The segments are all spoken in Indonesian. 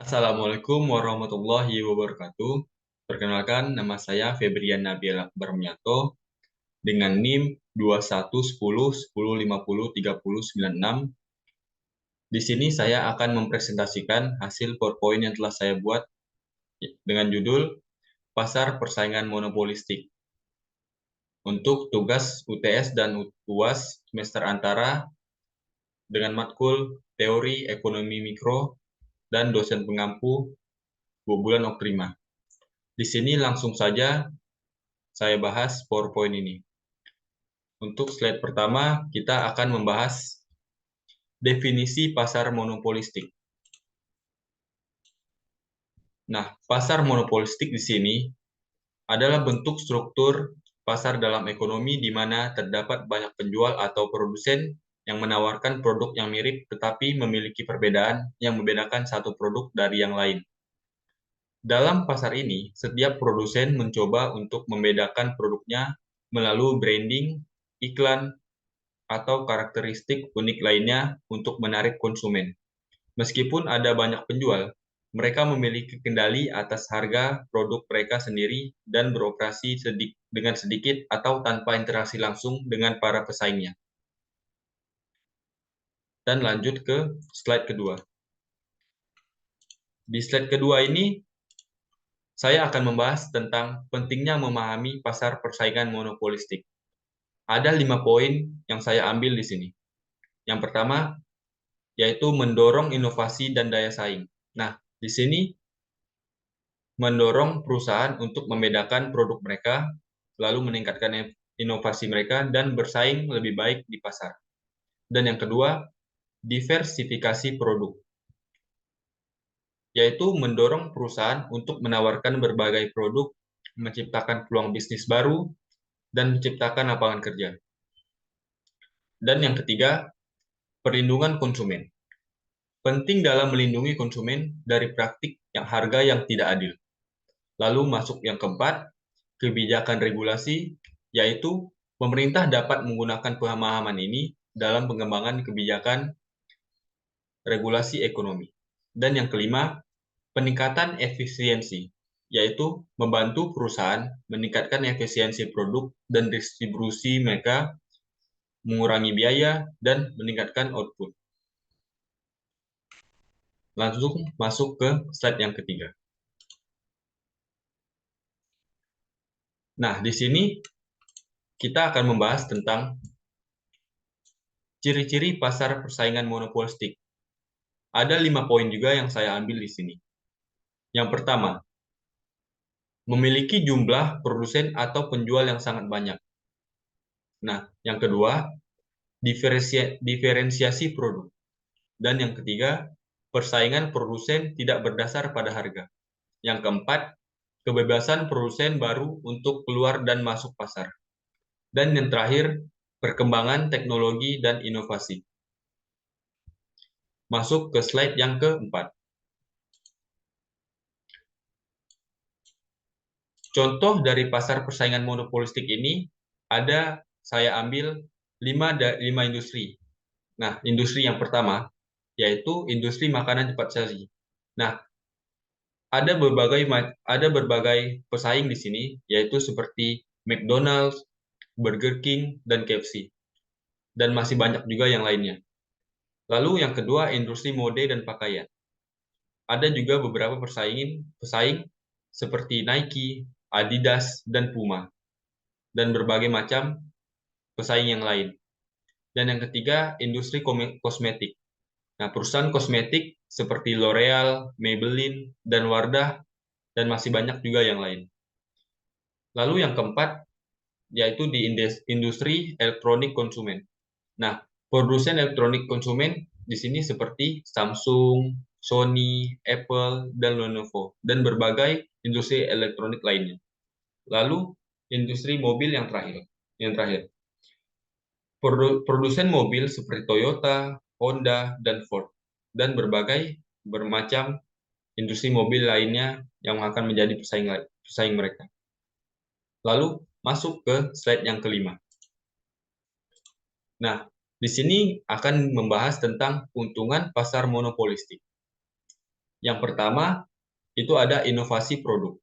Assalamualaikum warahmatullahi wabarakatuh. Perkenalkan, nama saya Febrian Nabil Barmianto dengan NIM 211010503096. Di sini saya akan mempresentasikan hasil PowerPoint yang telah saya buat dengan judul Pasar Persaingan Monopolistik untuk tugas UTS dan UAS semester antara dengan matkul Teori Ekonomi Mikro dan dosen pengampu Bulan Okrima. Di sini langsung saja saya bahas PowerPoint ini. Untuk slide pertama, kita akan membahas definisi pasar monopolistik. Nah, pasar monopolistik di sini adalah bentuk struktur pasar dalam ekonomi di mana terdapat banyak penjual atau produsen yang menawarkan produk yang mirip tetapi memiliki perbedaan yang membedakan satu produk dari yang lain. Dalam pasar ini, setiap produsen mencoba untuk membedakan produknya melalui branding, iklan, atau karakteristik unik lainnya untuk menarik konsumen. Meskipun ada banyak penjual, mereka memiliki kendali atas harga produk mereka sendiri dan beroperasi dengan sedikit atau tanpa interaksi langsung dengan para pesaingnya. Dan lanjut ke slide kedua. Di slide kedua ini, saya akan membahas tentang pentingnya memahami pasar persaingan monopolistik. Ada 5 poin yang saya ambil di sini. Yang pertama, yaitu mendorong inovasi dan daya saing. Nah, di sini mendorong perusahaan untuk membedakan produk mereka, lalu meningkatkan inovasi mereka, dan bersaing lebih baik di pasar. Dan yang kedua, diversifikasi produk, yaitu mendorong perusahaan untuk menawarkan berbagai produk, menciptakan peluang bisnis baru, dan menciptakan lapangan kerja. Dan yang ketiga, perlindungan konsumen. Penting dalam melindungi konsumen dari praktik harga yang tidak adil. Lalu masuk yang keempat, kebijakan regulasi, yaitu pemerintah dapat menggunakan pemahaman ini dalam pengembangan kebijakan regulasi ekonomi. Dan yang kelima, peningkatan efisiensi, yaitu membantu perusahaan meningkatkan efisiensi produk dan distribusi mereka, mengurangi biaya, dan meningkatkan output. Langsung masuk ke slide yang ketiga. Nah, di sini kita akan membahas tentang ciri-ciri pasar persaingan monopolistik. Ada 5 poin juga yang saya ambil di sini. Yang pertama, memiliki jumlah produsen atau penjual yang sangat banyak. Nah, yang kedua, diferensiasi produk. Dan yang ketiga, persaingan produsen tidak berdasar pada harga. Yang keempat, kebebasan produsen baru untuk keluar dan masuk pasar. Dan yang terakhir, perkembangan teknologi dan inovasi. Masuk ke slide yang keempat. Contoh dari pasar persaingan monopolistik ini saya ambil 5 industri. Nah, industri yang pertama yaitu industri makanan cepat saji. Nah, ada berbagai pesaing di sini yaitu seperti McDonald's, Burger King, dan KFC. Dan masih banyak juga yang lainnya. Lalu yang kedua industri mode dan pakaian. Ada juga beberapa pesaing seperti Nike, Adidas, dan Puma, dan berbagai macam pesaing yang lain. Dan yang ketiga, industri kosmetik. Nah, perusahaan kosmetik seperti L'Oreal, Maybelline, dan Wardah, dan masih banyak juga yang lain. Lalu yang keempat, yaitu di industri elektronik konsumen. Nah, produsen elektronik konsumen di sini seperti Samsung, Sony, Apple, dan Lenovo, dan berbagai industri elektronik lainnya. Lalu, industri mobil yang terakhir. Produsen mobil seperti Toyota, Honda, dan Ford, dan bermacam industri mobil lainnya yang akan menjadi pesaing mereka. Lalu masuk ke slide yang kelima. Nah, di sini akan membahas tentang keuntungan pasar monopolistik. Yang pertama, itu ada inovasi produk.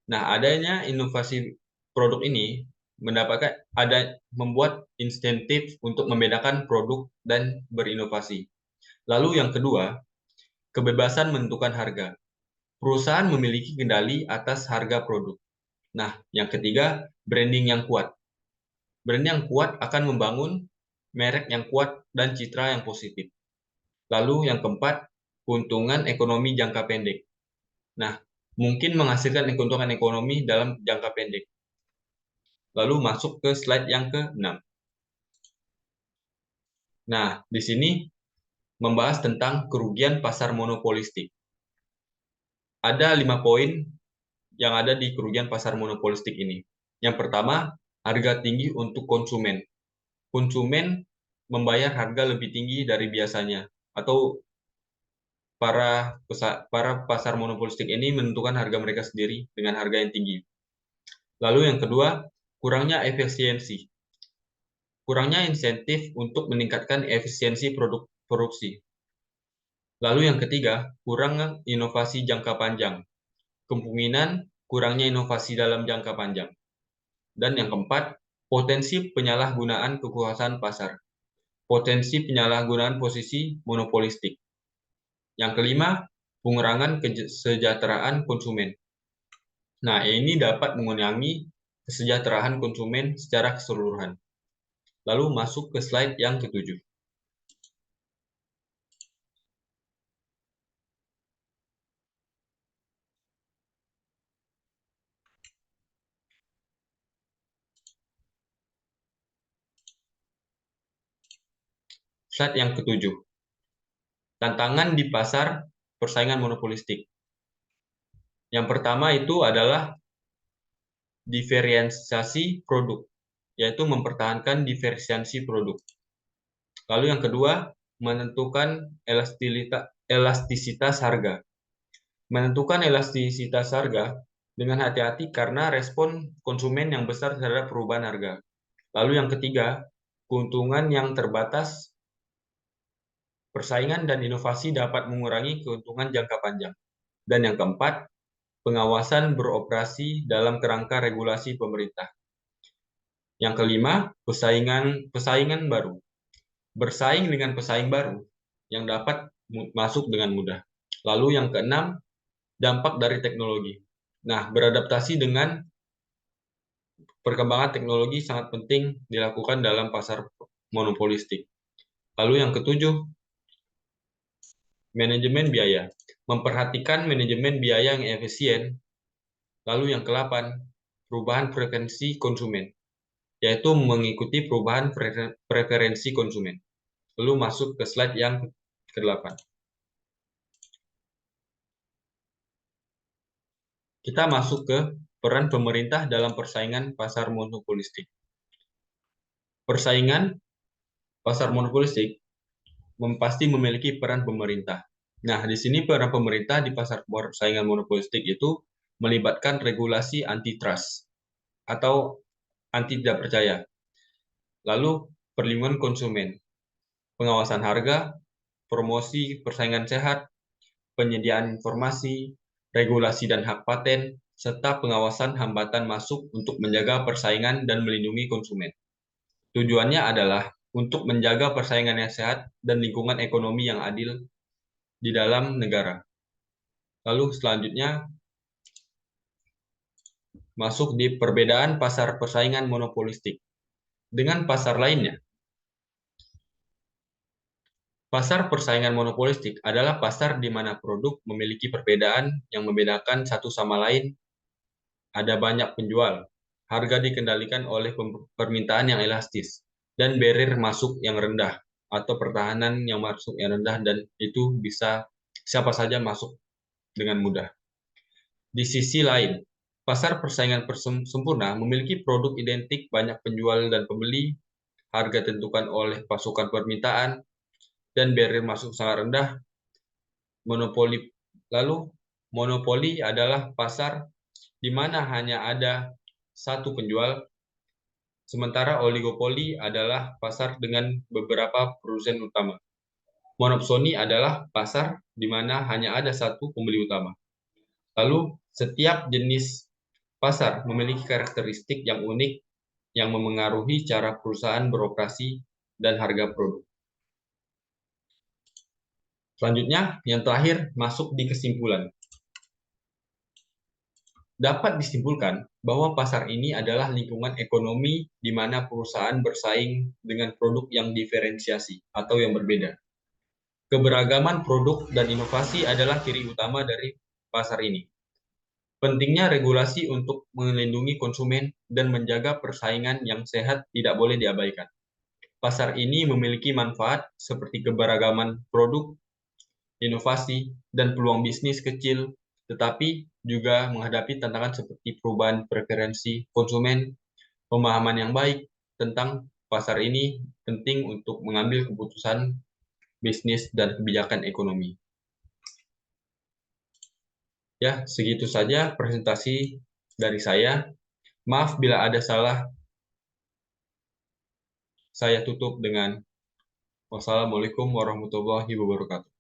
Nah, adanya inovasi produk ini membuat insentif untuk membedakan produk dan berinovasi. Lalu yang kedua, kebebasan menentukan harga. Perusahaan memiliki kendali atas harga produk. Nah, yang ketiga, branding yang kuat. Brand yang kuat akan membangun merek yang kuat dan citra yang positif. Lalu yang keempat, keuntungan ekonomi jangka pendek. Nah, mungkin menghasilkan keuntungan ekonomi dalam jangka pendek. Lalu masuk ke slide yang ke-6. Nah, di sini membahas tentang kerugian pasar monopolistik. Ada 5 poin yang ada di kerugian pasar monopolistik ini. Yang pertama, harga tinggi untuk konsumen. Konsumen membayar harga lebih tinggi dari biasanya, atau para pasar monopolistik ini menentukan harga mereka sendiri dengan harga yang tinggi. Lalu yang kedua, kurangnya efisiensi. Kurangnya insentif untuk meningkatkan efisiensi produksi. Lalu yang ketiga, kurang inovasi jangka panjang. Kemungkinan kurangnya inovasi dalam jangka panjang. Dan yang keempat, potensi penyalahgunaan kekuasaan pasar. Potensi penyalahgunaan posisi monopolistik. Yang kelima, pengurangan kesejahteraan konsumen. Nah, ini dapat mengurangi kesejahteraan konsumen secara keseluruhan. Lalu masuk ke slide yang ketujuh. Slide yang ketujuh. Tantangan di pasar persaingan monopolistik. Yang pertama itu adalah diferensiasi produk, yaitu mempertahankan diferensiasi produk. Lalu yang kedua, menentukan elastisitas harga. Menentukan elastisitas harga dengan hati-hati karena respon konsumen yang besar terhadap perubahan harga. Lalu yang ketiga, keuntungan yang terbatas. Persaingan dan inovasi dapat mengurangi keuntungan jangka panjang. Dan yang keempat, pengawasan beroperasi dalam kerangka regulasi pemerintah. Yang kelima, pesaingan baru. Bersaing dengan pesaing baru yang dapat masuk dengan mudah. Lalu yang keenam, dampak dari teknologi. Nah, beradaptasi dengan perkembangan teknologi sangat penting dilakukan dalam pasar monopolistik. Lalu yang ketujuh, manajemen biaya. Memperhatikan manajemen biaya yang efisien. Lalu yang ke-8, perubahan preferensi konsumen, yaitu mengikuti perubahan preferensi konsumen. Lalu masuk ke slide yang ke-8. Kita masuk ke peran pemerintah dalam persaingan pasar monopolistik. Persaingan pasar monopolistik pasti memiliki peran pemerintah. Nah, di sini peran pemerintah di pasar persaingan monopolistik itu melibatkan regulasi antitrust atau anti tidak percaya. Lalu perlindungan konsumen, pengawasan harga, promosi persaingan sehat, penyediaan informasi, regulasi dan hak paten, serta pengawasan hambatan masuk untuk menjaga persaingan dan melindungi konsumen. Tujuannya adalah untuk menjaga persaingan yang sehat dan lingkungan ekonomi yang adil di dalam negara. Lalu selanjutnya masuk di perbedaan pasar persaingan monopolistik dengan pasar lainnya. Pasar persaingan monopolistik adalah pasar di mana produk memiliki perbedaan yang membedakan satu sama lain. Ada banyak penjual, harga dikendalikan oleh permintaan yang elastis, dan barrier masuk yang rendah, atau pertahanan yang masuk yang rendah, dan itu bisa siapa saja masuk dengan mudah. Di sisi lain, pasar persaingan sempurna memiliki produk identik, banyak penjual dan pembeli, harga ditentukan oleh pasukan permintaan, dan barrier masuk sangat rendah. Monopoli adalah pasar di mana hanya ada satu penjual, sementara oligopoli adalah pasar dengan beberapa produsen utama. Monopsoni adalah pasar di mana hanya ada satu pembeli utama. Lalu, setiap jenis pasar memiliki karakteristik yang unik yang memengaruhi cara perusahaan beroperasi dan harga produk. Selanjutnya, yang terakhir, masuk di kesimpulan. Dapat disimpulkan bahwa pasar ini adalah lingkungan ekonomi di mana perusahaan bersaing dengan produk yang diferensiasi atau yang berbeda. Keberagaman produk dan inovasi adalah ciri utama dari pasar ini. Pentingnya regulasi untuk melindungi konsumen dan menjaga persaingan yang sehat tidak boleh diabaikan. Pasar ini memiliki manfaat seperti keberagaman produk, inovasi, dan peluang bisnis kecil, tetapi juga menghadapi tantangan seperti perubahan preferensi konsumen, pemahaman yang baik tentang pasar ini penting untuk mengambil keputusan bisnis dan kebijakan ekonomi. Ya, segitu saja presentasi dari saya. Maaf bila ada salah, saya tutup dengan wassalamualaikum warahmatullahi wabarakatuh.